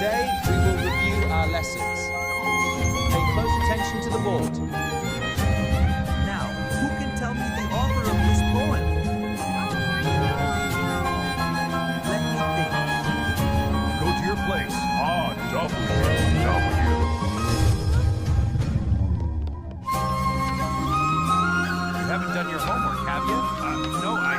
Today, we will review our lessons. Pay close attention to the board. Now, who can tell me the author of this poem? Let me think. Go to your place. W. You haven't done your homework, have you? No, I